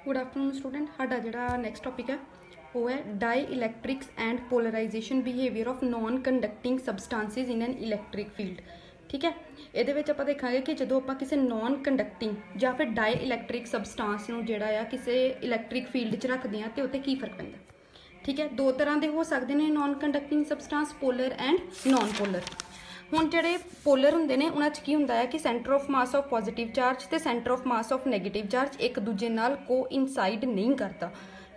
Good afternoon student. साडा जिहड़ा next topic है वो है dielectrics and polarization behaviour of non conducting substances in an electric field. ठीक है, ये आप देखा कि जो आप किसी नॉन कंडक्टिंग या फिर डाई इलैक्ट्रिक सबसटांस नूं जिहड़ा आ किसी इलैक्ट्रिक फील्ड च रखते हैं तो उत्ते की फर्क पैंदा। ठीक है, दो तरह के हो सकते हैं non conducting सबसटांस, polar and non polar. हुण जिहड़े पोलर हुंदे ने उन्हां च की हुंदा है कि centre of mass of positive charge ते centre of mass of negative charge एक दूजे नाल को इनसाइड नहीं करता।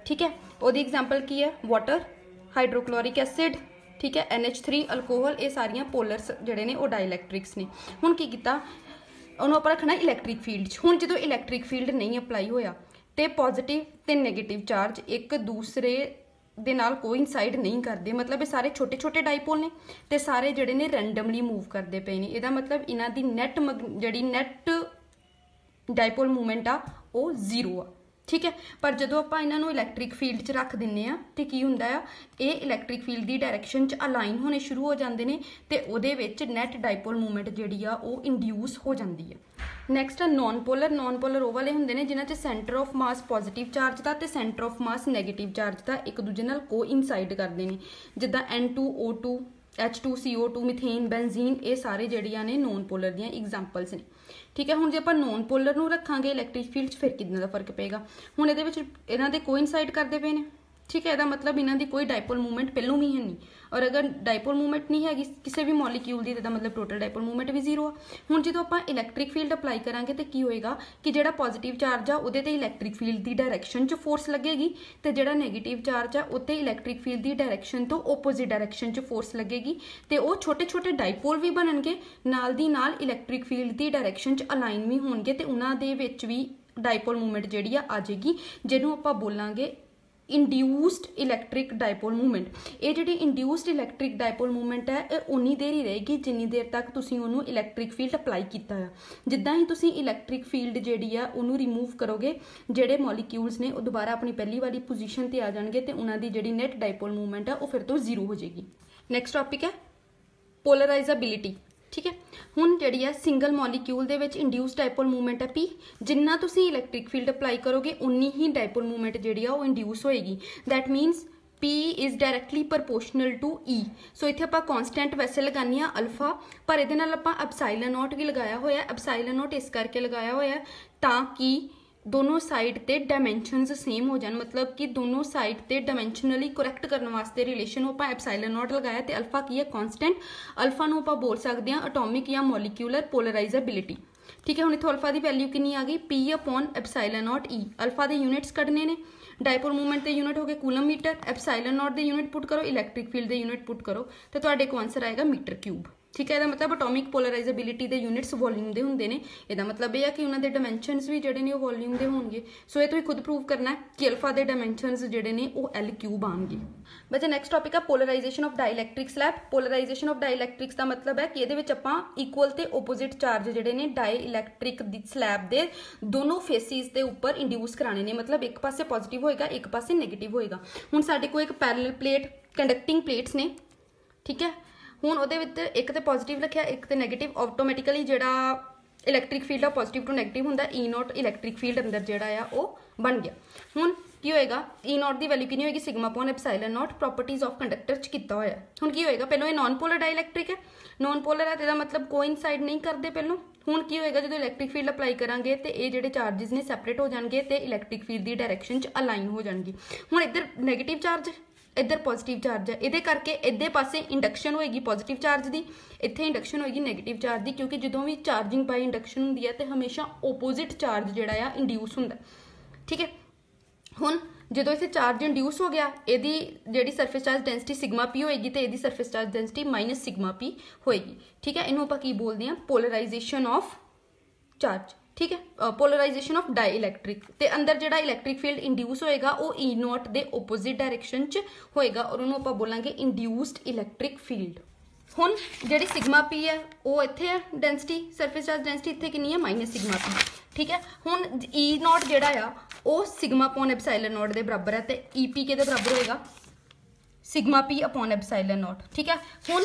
ठीक है, उहदी एग्जाम्पल की है वाटर, हाइड्रोक्लोरिक एसिड, ठीक है, NH3 अल्कोहल, ये सारियां पोलर्स जिहड़े ने वो डाइलैक्ट्रिक्स ने। हुण की कीता उहनूं आपां रखना इलैक्ट्रिक फील्ड च। हुण जदों इलैक्ट्रिक फील्ड नहीं अप्लाई होया ते पॉजिटिव ते नैगेटिव चार्ज एक दूसरे दे नाल कोइनसाइड नहीं करते, मतलब ये सारे छोटे छोटे डाइपोल ने ते सारे जिहड़े ने रैंडमली मूव करते पे ने। इहदा मतलब इन्हां दी नैट जिहड़ी नैट डाइपोल मूवमेंट आ वो जीरो आ। ठीक है, पर जदों आपां इन्हां नूं इलैक्ट्रिक फील्ड च रख दिंने आ ते की हुंदा आ, ये इलैक्ट्रिक फील्ड की डायरैक्शन च अलाइन होने शुरू हो जाते हैं ते उहदे विच नैट डाइपोल मूवमेंट जिहड़ी आ वो इंड्यूस हो जाती है। Next non polar. Non polar वो वाले होंगे ने जिन्हां च centre of mass positive charge का ते centre of mass negative charge का एक दूजे नाल को इनसाइड करते हैं, जिद्दां N2O2, H2CO2, मिथेन, बेंजीन, ये सारे जड़ियां ने नॉन पोलर दियां एग्जाम्पल्स ने। ठीक है, हुण जे आपां नॉन पोलर नूं रखांगे इलैक्ट्रिक फील्ड फिर कितना दा फर्क पेगा। हुण इहदे विच इन्हां दे कोइनसाइड करते पे ने। ठीक है, इसका मतलब इन्हां दी कोई डाइपोल मूवमेंट पहलों भी है नहीं, और अगर डाइपोल मूवमेंट नहीं हैगी किसी भी मॉलीक्यूल की, तो मतलब टोटल डाइपोल मूवमेंट भी जीरो आ। हुण जो आप इलैक्ट्रिक फील्ड अप्लाई करांगे तो की होएगा कि जिहड़ा पॉजिटिव चार्ज आ उहदे ते इलैक्ट्रिक फील्ड की डायरैक्शन च फोर्स लगेगी, तो जिहड़ा नैगेटिव चार्ज आ उत्ते इलैक्ट्रिक फील्ड की डायरैक्शन तो ओपोजिट डायरैक्शन च फोर्स लगेगी, तो वो छोटे छोटे डाइपोल भी बनणगे, नाल दी नाल इलैक्ट्रिक फील्ड की डायरैक्शन च अलाइन भी होणगे, ते उन्हां दे विच भी डाइपोल मूवमेंट जिहड़ी आ जाएगी, जिहनूं आपां बोलांगे इंड्यूस्ड इलैक्ट्रिक डाइपोल मूवमेंट। ये जी इंड्यूस्ड इलैक्ट्रिक डाइपोल मूवमेंट है ये उन्नी देर ही रहेगी जिन्नी देर तक तुसीं उन्होंने इलैक्ट्रिक फील्ड अप्लाई किया है। जिद्दां ही तुसीं इलैक्ट्रिक फील्ड जिहड़ी है उन्होंने रिमूव करोगे, जिहड़े मॉलीक्यूल्स ने वो दोबारा अपनी पहली वाली पोजीशन ते आ जाणगे ते उन्हां दी जिहड़ी नैट डाइपोल मूवमेंट है वो फिर तो जीरो हो जाएगी। नैक्सट टॉपिक है पोलराइजेबिलिटी। ठीक है, हुण जिहड़ी है single molecule they which induce dipole movement है P, जिन्ना तुसीं इलैक्ट्रिक फील्ड अप्लाई करोगे उन्नी ही डाइपोल मूवमेंट जिहड़ी आ वो इंड्यूस होएगी। That means P is directly proportional to E। So इत्थे आपां कॉन्सटेंट वैसे लगाने आ अल्फा, पर इहदे नाल आपां एप्सिलॉन नॉट भी लगाया होया। एप्सिलॉन नॉट इस करके लगाया होया ताकि दोनों साइड ते डायमेंशनस सेम हो जाए, मतलब कि दोनों साइड ते डायमेंशनली करैक्ट करने वास्ते रिलेशन आप एप्सिलॉन नॉट लगाया, तो अल्फा की है कॉन्सटेंट। अल्फा नूं आपां बोल सकते हैं एटॉमिक या मॉलीक्यूलर पोलराइजेबिलिटी। ठीक है, हुण इत्थों अल्फा की वैल्यू कितनी आ गई P/एप्सिलॉन नॉट E। अल्फा के यूनिट्स कढ़ने ने, डाइपोल मूवमेंट के यूनिट हो गए कूलम मीटर, एप्सिलॉन नॉट के यूनिट पुट करो, इलैक्ट्रिक फील्ड के यूनिट पुट करो, तो तुहाडे को आंसर आएगा मीटर क्यूब। ठीक है, इसका मतलब एटॉमिक पोलराइजेबिलिटी के यूनिट्स वॉल्यूम के होंगे ने। इसका मतलब यह है कि उन्होंने डायमेंशनस भी जोड़े ने वॉल्यूम के होंगे। सो ये तुम खुद प्रूव करना है कि अल्फा के डायमेंशनस जोड़े ने वो L क्यूब आएंगे। बच्चे नैक्सट टॉपिक है polarization of dielectric slab. Polarization of dielectrics का मतलब है कि ये आप इक्वल ते ओपोजिट चार्ज जोड़े ने डाइलैक्ट्रिक स्लैब के दोनों फेसिस के उपर इंड्यूस कराने ने, मतलब एक पासे पॉजिटिव होएगा एक पासे नैगेटिव होएगा। हुण साडे कोल एक पैरेलल प्लेट कंडक्टिंग प्लेट्स ने। ठीक है, हुण उहदे विच एक तो पॉजिटिव लिखिया एक तो नैगेटिव, ऑटोमैटिकली जिहड़ा इलैक्ट्रिक फील्ड आ पॉजिटिव टू नैगेटिव हुंदा, E0 इलैक्ट्रिक फील्ड अंदर जिहड़ा आ वो बन गया। हुण की होएगा E0 की वैल्यू कितनी होएगी σ/ε0 प्रॉपर्टीज ऑफ कंडक्टर च कीता होया। हुण की होएगा, पहलों ये नॉन पोलर डाइलैक्ट्रिक है, नॉन पोलर है तो मतलब कोइनसाइड नहीं करते पहलों। हुण की होएगा जो इलैक्ट्रिक फील्ड अप्लाई करांगे तो ये जिहड़े चार्जिस ने सैपरेट हो जाएंगे तो इलैक्ट्रिक फील्ड की डायरैक्शन च अलाइन हो जाएंगे। हुण इधर नैगेटिव चार्ज इधर पॉजिटिव चार्ज है, ये करके इधे पासे इंडक्शन होएगी पॉजिटिव चार्ज की, इत्थे इंडक्शन होएगी नैगेटिव चार्ज की, क्योंकि जो भी चार्जिंग बाय इंडक्शन होंदी है तो हमेशा ओपोजिट चार्ज जिहड़ा आ इंड्यूस होंदा। ठीक है, हुण जो इसे चार्ज इंड्यूस हो गया यदी जी सरफेस चार्ज डेंसिटी σP होएगी तो यदी सरफेस चार्ज डेंसिटी -σP होएगी। ठीक है, इनू आपां की बोलते हैं पोलराइजेशन ऑफ चार्ज। ठीक है, पोलराइजेशन ऑफ डाई इलैक्ट्रिक ते अंदर जिहड़ा इलैक्ट्रिक फील्ड इंड्यूस होएगा वो E0 दे ओपोजिट डायरैक्शन च होएगा और उन्होंने आपां बोलांगे इंड्यूस्ड इलैक्ट्रिक फील्ड। हुण जिहड़ी σP है वो इत्थे है डेंसिटी, सरफेस चार्ज डेंसिटी इत्थे कितनी है -σP। ठीक है, हुण E0 जिहड़ा आ वो σ/ε0 के बराबर है, तो EP के बराबर होएगा σP/ε0। ठीक है, हुण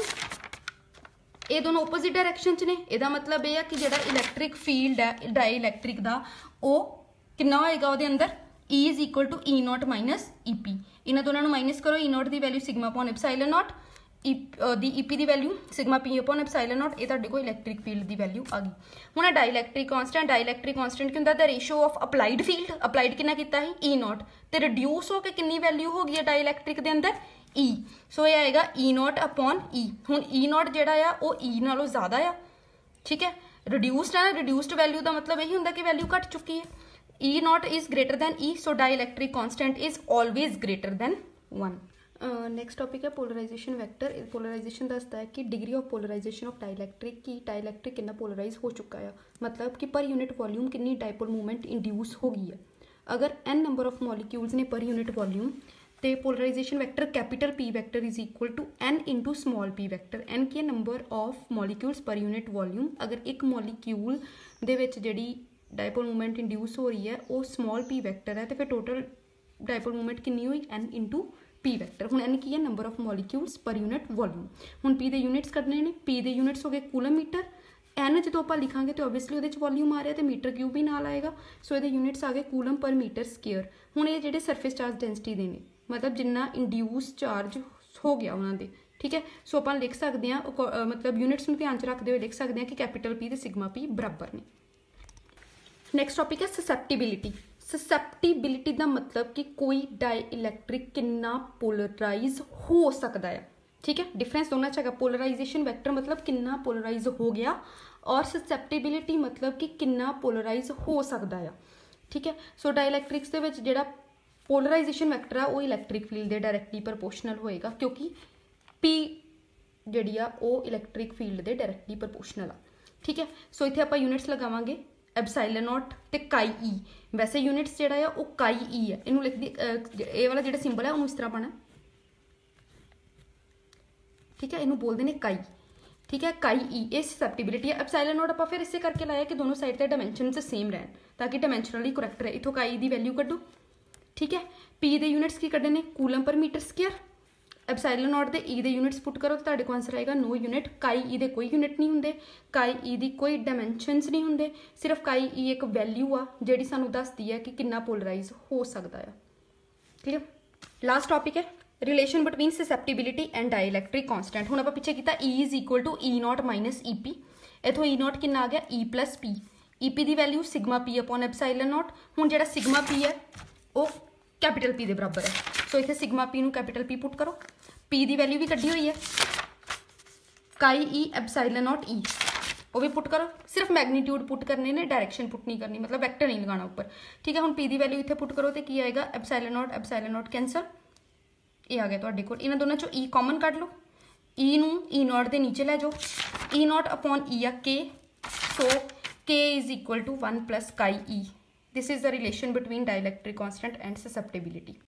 ये दोनों ओपोजिट डायरैक्शन च ने, इसका मतलब यह है कि जो इलैक्ट्रिक फील्ड है डाई इलैक्ट्रिक का वो कितना होएगा, वो अंदर E is equal to E not minus EP। इन्हां दोनों नूं माइनस करो, E नॉट की value sigma upon epsilon not, दी EP की value sigma P upon epsilon not, ये तुहाडे कोल इलैक्ट्रिक फील्ड की वैल्यू आ गई। हुण डाइलैक्ट्रिक कांस्टेंट की हुंदा the ratio of applied field, applied कितना कीता है E नॉट, ते रिड्यूस होकर कितनी वैल्यू हो गई है डाइलैक्ट्रिक के अंदर E। सो ये आएगा E नॉट अपॉन E। हुण E नॉट जिहड़ा आ वो E नालों ज़्यादा आ, ठीक है। रिड्यूस्ड है ना, रिड्यूस्ड वैल्यू का मतलब यही होंगे कि वैल्यू घट चुकी है। E not is greater than E, so dielectric constant is always greater than 1। Next topic है पोलराइजेशन वैक्टर। पोलराइजेशन दसता है कि degree of polarization of dielectric, की डाइलैक्ट्रिक कितना पोलराइज हो चुका है, मतलब कि पर यूनिट वॉल्यूम कितनी डाइपोल मूवमेंट इंड्यूस हो गई है। अगर n नंबर ऑफ मॉलिक्यूल्स ने पर यूनिट वॉल्यूम, तो polarisation vector capital P vector is equal to n into small p vector. n की number of molecules per unit volume, अगर एक मॉलिक्यूल दे विच जिहड़ी डाइपोल मूवमेंट इंड्यूस हो रही है वो स्मॉल p वैक्टर है, तो फिर टोटल डाइपोल मूवमेंट कितनी हुई n इंटू P वैक्टर। हुण n की है number of molecules per unit volume. हुण P के यूनिट्स कढने ने, P के यूनिट्स हो गए कूलम मीटर, n जो आप लिखांगे तो ओबवियसली वो वॉल्यूम आ रहा है, तो मीटर क्यूब भी नाल आएगा, सो ये यूनिट्स आ गए कूलम पर मीटर स्केयर। हुण ये जिहड़े सरफेस चार्ज डेंसिटी दे ने, मतलब जिन्ना इंड्यूस चार्ज हो गया उन्होंने, ठीक है। सो आप लिख सकते हैं, मतलब यूनिट्स में ध्यान च रखते हुए लिख सकते हैं कि कैपिटल P ते सिग्मा P बराबर ने। नैक्सट टॉपिक है ससैप्टिबिलिटी। ससैप्टिबिलिटी का मतलब कि कोई डाइलैक्ट्रिक कितना पोलराइज हो सकता है, ठीक है। डिफरेंस दोनों च है। पोलराइजेशन वैक्टर मतलब कितना पोलराइज हो गया, और ससैप्टिबिलिटी मतलब कि कितना पोलराइज हो सकता है, ठीक है। सो डाइलैक्ट्रिक्स के विच जिहड़ा पोलराइजेशन वैक्टर है वो इलैक्ट्रिक फील्ड के डायरैक्टली प्रपोर्शनल होएगा, क्योंकि P जिहड़ी आ वो इलैक्ट्रिक फील्ड के डायरैक्टली प्रपोर्शनल आ, ठीक है। सो इत्थे आपां यूनिट्स लगावांगे एप्सिलॉन नॉट ते काई ई। वैसे यूनिट्स जिहड़ा है वो काई ई है, इनू लिख दी, ये वाला जिहड़ा सिंबल है उन्होंने इस तरह पाना, ठीक है। इनू बोलते हैं काई, ठीक है, काई ई, ये ससैप्टिबिलिटी है। एप्सिलॉन नॉट आप फिर इसे करके लाया कि दोनों साइड के डायमेंशन सेम रहन, ताकि डायमेंशनली करैक्ट रहे। इथों काई की वैल्यू कड्डो, ठीक है। P के यूनिट्स की कड्डे ने coulomb per metre square, epsilon not के E के यूनिट्स पुट करो तो तुहाडे कोल आंसर आएगा 9 यूनिट। काई E के कोई यूनिट नहीं होंगे, काई E की कोई डायमेंशनस नहीं होंगे, सिर्फ काई E एक वैल्यू आ जिहड़ी सानू दसदी है कि कितना पोलराइज हो सकता है, क्लियर। लास्ट टॉपिक है relation between susceptibility and dielectric constant. हुण आपां पिछे कीता E is equal to E not minus EP, इथों E नॉट कितना आ गया E प्लस P, EP की value sigma P upon epsilon not. हुण जिहड़ा सिग्मा P है वो कैपिटल P के बराबर है, सो इत्थे सिग्मा P नू कैपिटल P पुट करो, P की वैल्यू भी कड्डी हुई है, काई E एप्सिलॉन नॉट E वो भी पुट करो, सिर्फ मैग्नीट्यूड पुट करने ने, डायरेक्शन पुट नहीं करनी, मतलब वैक्टर नहीं लगाना ऊपर, ठीक है। हुण P की वैल्यू इत्थे पुट करो तो की आएगा एप्सिलॉन नॉट कैंसल, ये आ गया तुहाडे कोल। इन्हां दोनों चों E कॉमन कढ लो, E नू E नॉट के नीचे लै जाओ, E नॉट अपॉन E आ K, so K is equal to 1 plus chi E। This is the relation between dielectric constant and ससैप्टिबिलिटी।